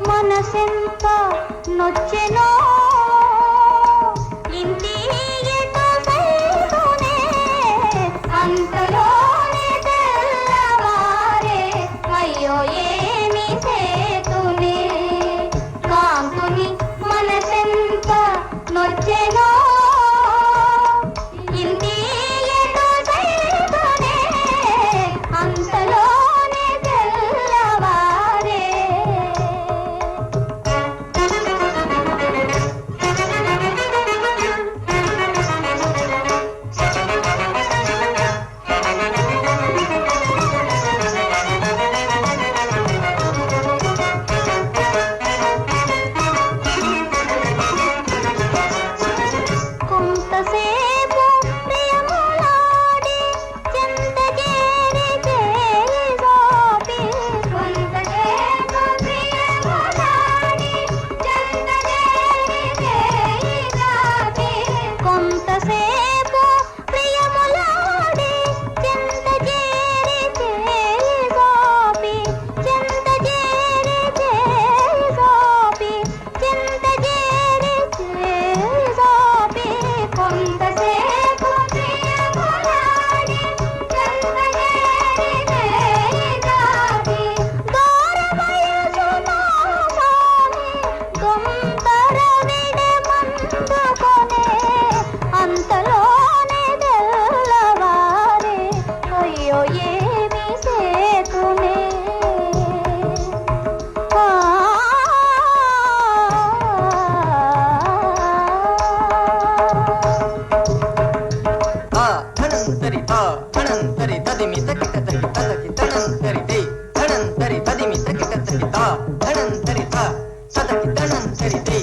మనసెంత నొచ్చెనో ఇంటి ఎటు సైతునే అంతలోనే తెల్లవారే అయ్యో ఏమి సేతునే కాంతుని మనసెంత నొచ్చెనో ఇంటి ఎటు సైతునే అంతలోనే తెల్లవారే కొంతసేపు ప్రియములాడి చెంతచేరి చేయి సాపి కొంతసేపు ప్రియములాడి చెంతచేరి చేయి సాపి కొంతసేపు ప్రియములాడి చెంతచేరి చేయి సాపి చెంతచేరి చేయి సాపి చెంతచేరి చేయి సాపి కొంతసేపు ప్రియములాడి చెంతచేరి చేయి సాపి దూరవయసు నా స్వామి దొంతర విడమందుకొనే అంతలోనే తెల్లవారే అయ్యో ఏమి సేతునే ధనంతరి ధనంతరి తదిమి తకిట తకి తదకి ధనంతరి దే ధనంతరి తదిమి తకిట తకి తా ధనంతరి తా సదకి ధనంతరి దే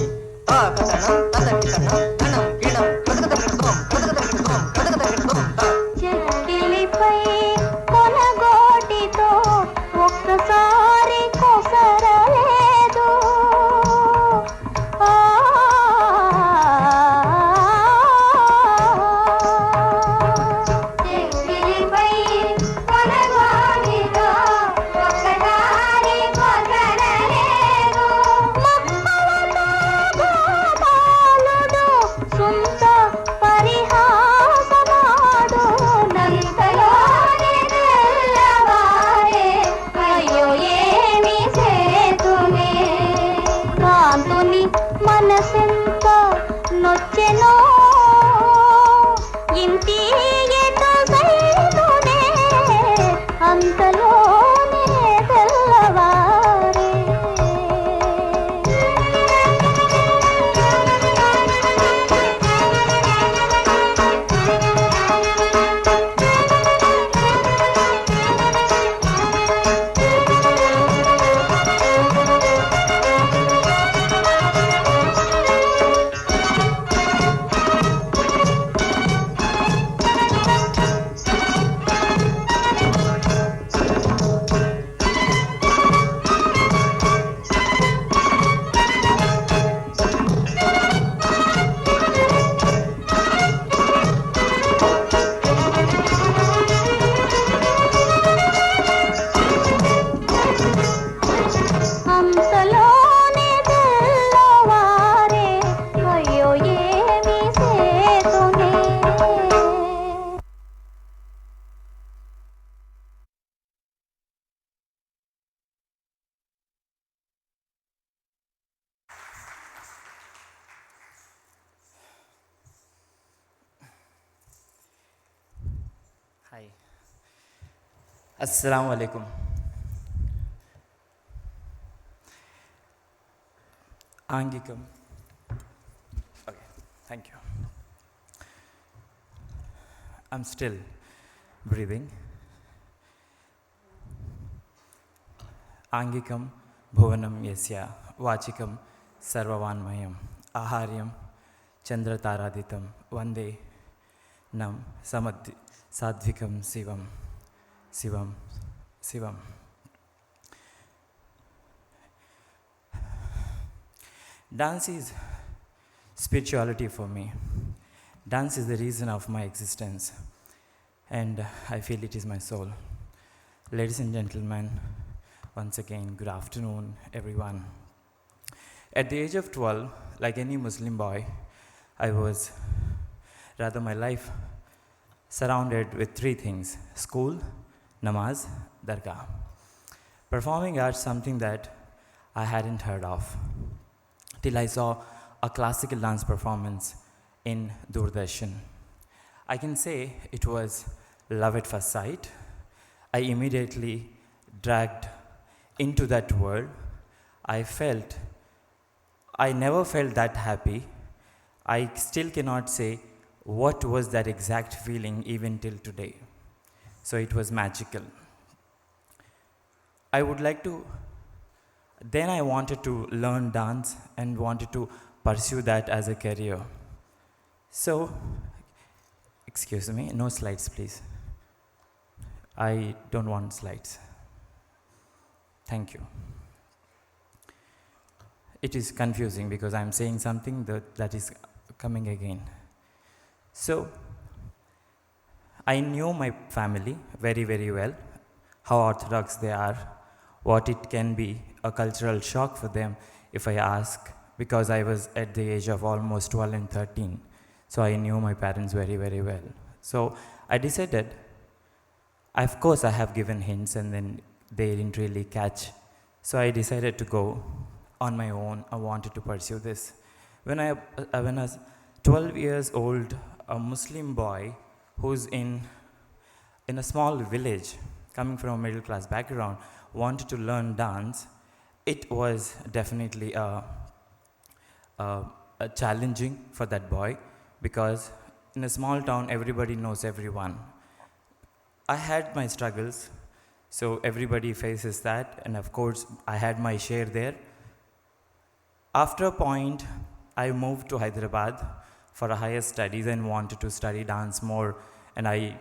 తా కథనం తదకి ధనం ధనం గిణం కదకద మిర్దోం కదకద మిర్దోం కదకద మిర్దోం తా చెక్కిలిపై కొనగోటితో ఒక్కసారి కొసరలేదు ఆ చెక్కిలిపై కొనగోటితో ఒక్కసారి కొసరలేదు మక్కలతో గోపాలుడు సుంత పరిహాసమాడు నంతలోనే తెల్లవారే అయ్యో ఏమి సేతునే కాంతుని మనసెంత నొచ్చెనో ఇంటి ఎటు సైతునే అంతలోనే తెల్లవారే అంతలోనే తెల్లవారే అయ్యో ఏమి సేతునే Hi. Assalamu alaikum. Angikam. Okay, thank you. I'm still breathing. Angikam bhuvanam yasya vachikam sarvavanmayam aharyam chandrataraditam vande nam sadvikam sivam. Dance is spirituality for me. Dance is the reason of my existence, and I feel it is my soul. Ladies and gentlemen, once again, good afternoon, everyone. At the age of 12, like any Muslim boy, my life surrounded with three things: school, namaz, dargah. Performing arts something that I hadn't heard of till I saw a classical dance performance in Doordarshan. I can say it was love at first sight. I immediately dragged into that world. I never felt that happy. I still cannot say what was that exact feeling even till today. So it was magical. I wanted to learn dance and wanted to pursue that as a career. So, excuse me, no slides please. I don't want slides. Thank you. It is confusing because I'm saying something that is coming again. So, I knew my family very, very well, how orthodox they are, what it can be, a cultural shock for them if I ask, because I was at the age of almost 12 and 13. So I knew my parents very, very well. So I decided, of course I have given hints and then they didn't really catch. So I decided to go on my own. I wanted to pursue this. When I was 12 years old, a Muslim boy who's in a small village, coming from a middle class background, wanted to learn dance, it was definitely challenging for that boy, because in a small town everybody knows everyone. I had my struggles, so everybody faces that, and of course I had my share there. After a point, I moved to Hyderabad for a higher studies and wanted to study dance more, and I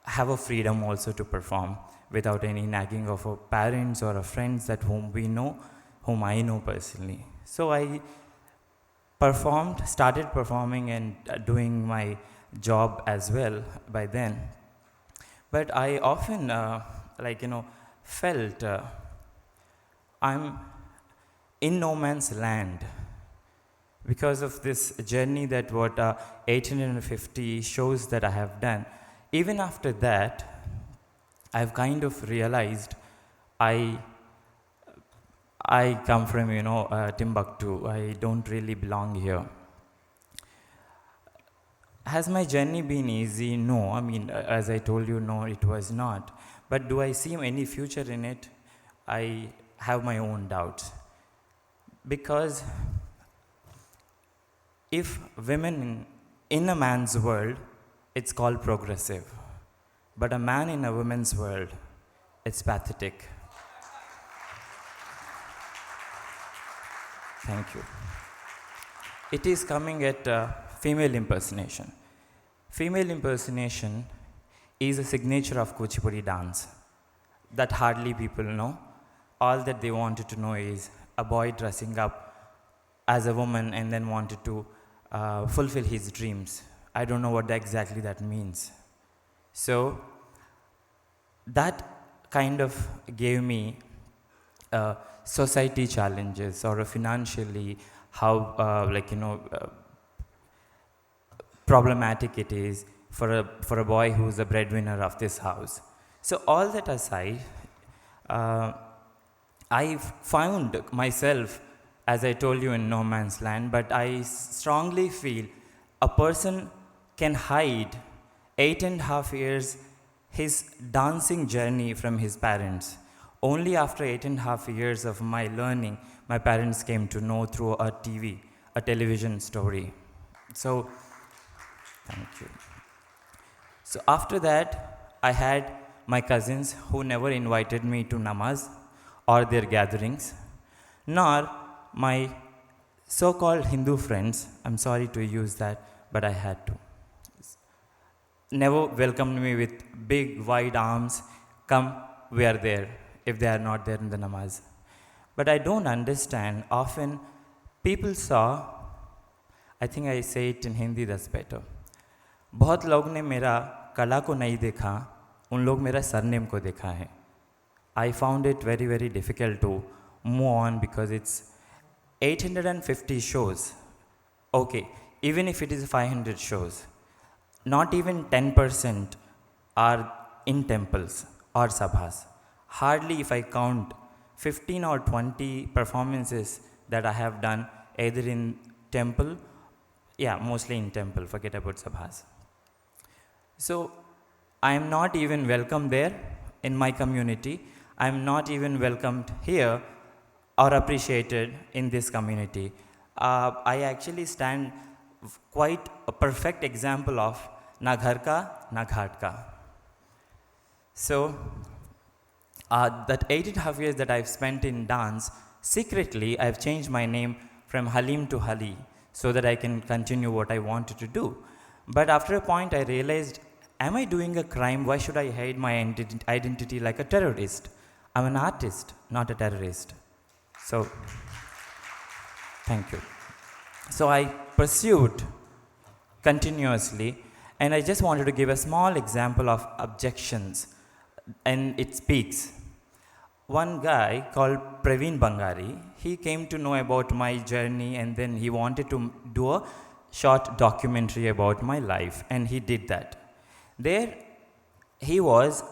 have a freedom also to perform without any nagging of our parents or our friends that whom I know personally. So I started performing and doing my job as well by then. But I often felt I'm in no man's land because of this journey that what 1850 shows that I have done. Even after that, I've kind of realized I come from, Timbuktu. I don't really belong here. Has my journey been easy? No. I mean, as I told you, no, it was not. But do I see any future in it? I have my own doubts. Because if women in a man's world, it's called progressive. But a man in a woman's world, it's pathetic. Thank you. It is coming at female impersonation. Female impersonation is a signature of Kuchipudi dance that hardly people know. All that they wanted to know is a boy dressing up as a woman and then wanted to fulfill his dreams. I don't know what exactly that means. So that kind of gave me society challenges, or financially how problematic it is for a boy who is a breadwinner of this house. So all that aside, I found myself, as I told you, in no man's land, but I strongly feel a person can hide 8.5 years his dancing journey from his parents. Only after 8.5 years of my learning, my parents came to know through a television story. So, thank you. So after that, I had my cousins who never invited me to namaz, or their gatherings, nor my so-called Hindu friends, I'm sorry to use that, but I had to, never welcomed me with big wide arms, come, we are there, if they are not there in the namaz. But I don't understand, often people saw, I think I say it in Hindi, that's better. बहुत लोग ने मेरा कला को नहीं देखा, उन लोग मेरा सरनेम को देखा है. I found it very, very difficult to move on because it's 850 shows. Okay, even if it is 500 shows, not even 10% are in temples or sabhas. Hardly if I count 15 or 20 performances that I have done either in temple, mostly in temple, forget about sabhas. So I am not even welcome there in my community. I am not even welcomed here or appreciated in this community. I actually stand quite a perfect example of na ghar ka, na ghat ka. So that 8.5 years that I've spent in dance, secretly I've changed my name from Haleem to Hali so that I can continue what I wanted to do. But after a point I realized, am I doing a crime? Why should I hide my identity like a terrorist? I'm an artist, not a terrorist. So, thank you. So I pursued continuously, and I just wanted to give a small example of objections, and it speaks. One guy called Praveen Bangari, he came to know about my journey, and then he wanted to do a short documentary about my life, and he did that. There he was,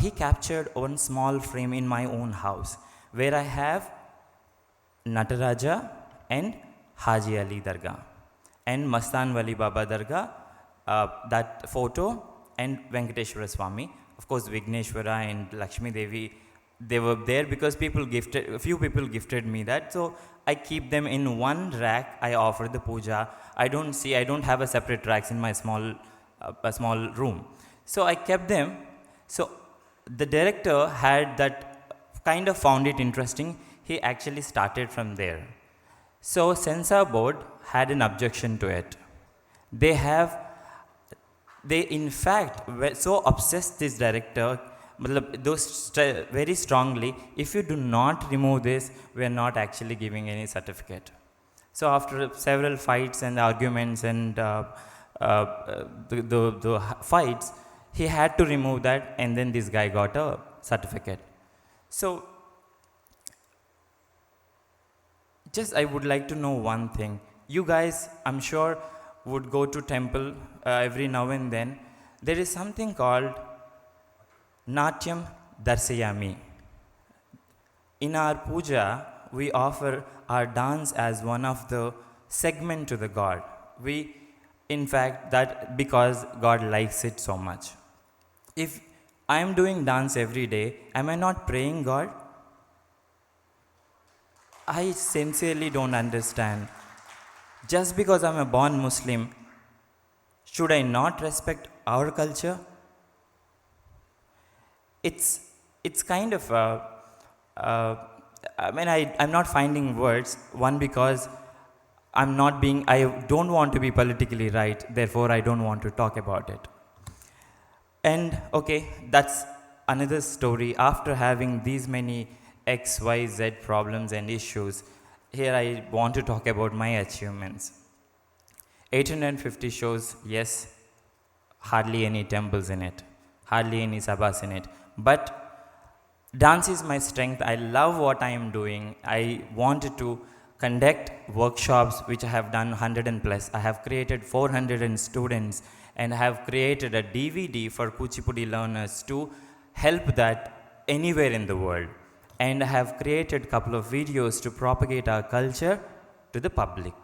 he captured one small frame in my own house where I have Nataraja and Haji Ali Dargah and Mastan Wali Baba Dargah, that photo, and Venkateshwara Swami. Of course, Vigneshwara and Lakshmi Devi, they were there because a few people gifted me that. So I keep them in one rack. I offer the puja. I don't have a separate racks in my a small room. So I kept them. So the director had that, kind of found it interesting. He actually started from there. So censor board had an objection to it. They in fact were so obsessed, this director, very strongly, if you do not remove this, we are not actually giving any certificate. So after several fights and arguments and the fights, he had to remove that, and then this guy got a certificate. So just I would like to know one thing. You guys, I'm sure, would go to temple every now and then. There is something called Natyam Darsayami. In our puja, we offer our dance as one of the segment to the God. In fact, that because God likes it so much. If I am doing dance every day, am I not praying God? I sincerely don't understand. Just because I'm a born Muslim, should I not respect our culture? It's kind of, I'm not finding words. One, because I don't want to be politically right, therefore I don't want to talk about it. And okay, that's another story. After having these many X, Y, Z problems and issues, here I want to talk about my achievements. 850 shows, yes, hardly any temples in it, hardly any sabhas in it. But dance is my strength. I love what I am doing. I wanted to conduct workshops, which I have done 100 and plus. I have created 400 students, and I have created a DVD for Kuchipudi learners to help that anywhere in the world. And I have created a couple of videos to propagate our culture to the public.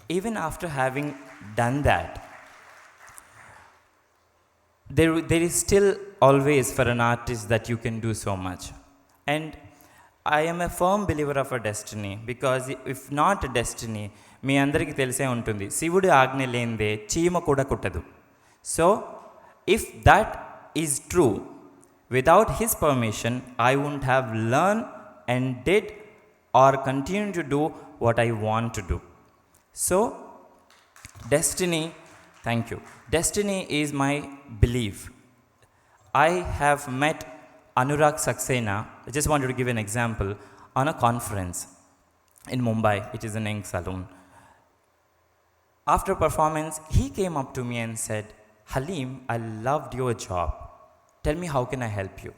Even after having done that, there is still always for an artist that you can do so much. And I am a firm believer of a destiny, because if not a destiny, మీ అందరికీ తెలిసే ఉంటుంది, శివుడి ఆజ్ఞ లేనిదే చీమ కూడా కుట్టదు. So if that is true, Without his permission, I wouldn't have learned and did or continue to do what I want to do. So, destiny, thank you. Destiny is my belief. I have met Anurag Saxena, I just wanted to give an example, on a conference in Mumbai. It is an Ink Saloon. After performance, he came up to me and said, Haleem, I loved your job. Tell me, how can I help you?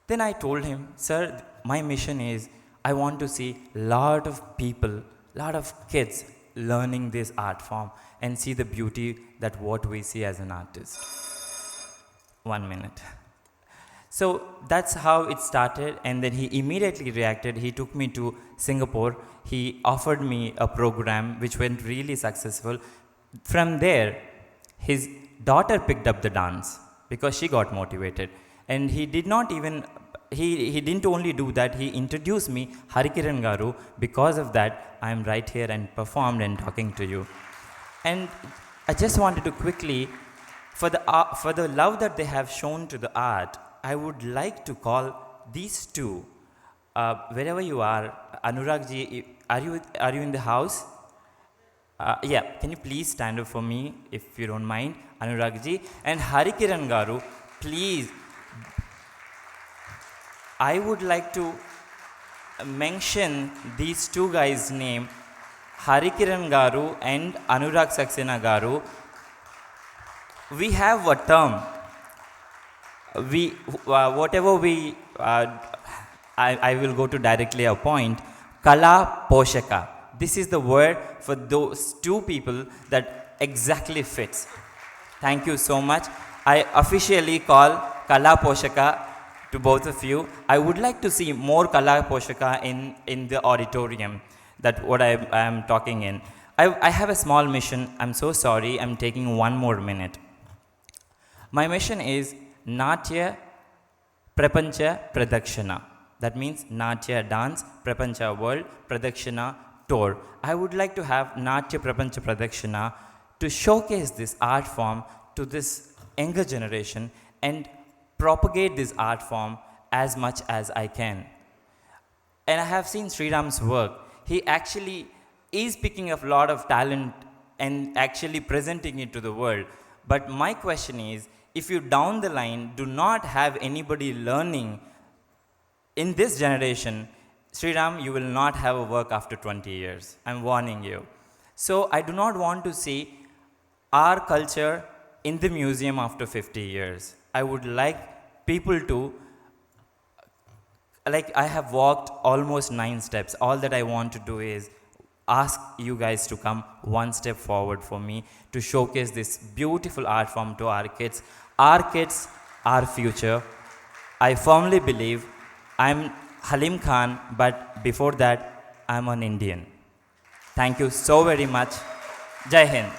Then I told him, sir, my mission is I want to see lot of people, lot of kids learning this art form and see the beauty that what we see as an artist. 1 minute. So that's how it started, and then he immediately reacted. He took me to Singapore. He offered me a program which went really successful. From there, his daughter picked up the dance because she got motivated. And he did not even, he didn't only do that, he introduced me Harikiran Garu. Because of that, I am right here and performed and talking to you. And I just wanted to quickly, for the love that they have shown to the art, I would like to call these two, wherever you are, Anurag ji, are you in the house? Yeah, can you please stand up for me if you don't mind, Anurag ji, and Harikiran Garu, please. I would like to mention these two guys' name, Harikiran Garu and Anurag Saxena Garu. We have a term. I will go to directly a point. Kala Poshaka. This is the word for those two people that exactly fits. Thank you so much. I officially call Kala Poshaka to both of you. I would like to see more Kala Poshaka in the auditorium, that what I am talking in. I have a small mission. I'm so sorry. I'm taking 1 more minute. My mission is Natya Prapancha Pradakshina. That means Natya dance, Prapancha world, Pradakshina tour. I would like to have Natya Prapancha Pradakshina to showcase this art form to this younger generation and propagate this art form as much as I can. And I have seen Sri Ram's work. He actually is picking up a lot of talent and actually presenting it to the world. But my question is, if you down the line do not have anybody learning in this generation, Sri Ram, you will not have a work after 20 years. I'm warning you. So I do not want to see our culture in the museum after 50 years. I would like people to, like I have walked almost 9 steps. All that I want to do is ask you guys to come 1 step forward for me to showcase this beautiful art form to our kids. Our kids, our future. I firmly believe I'm Haleem Khan, but before that, I'm an Indian. Thank you so very much. Jai Hind.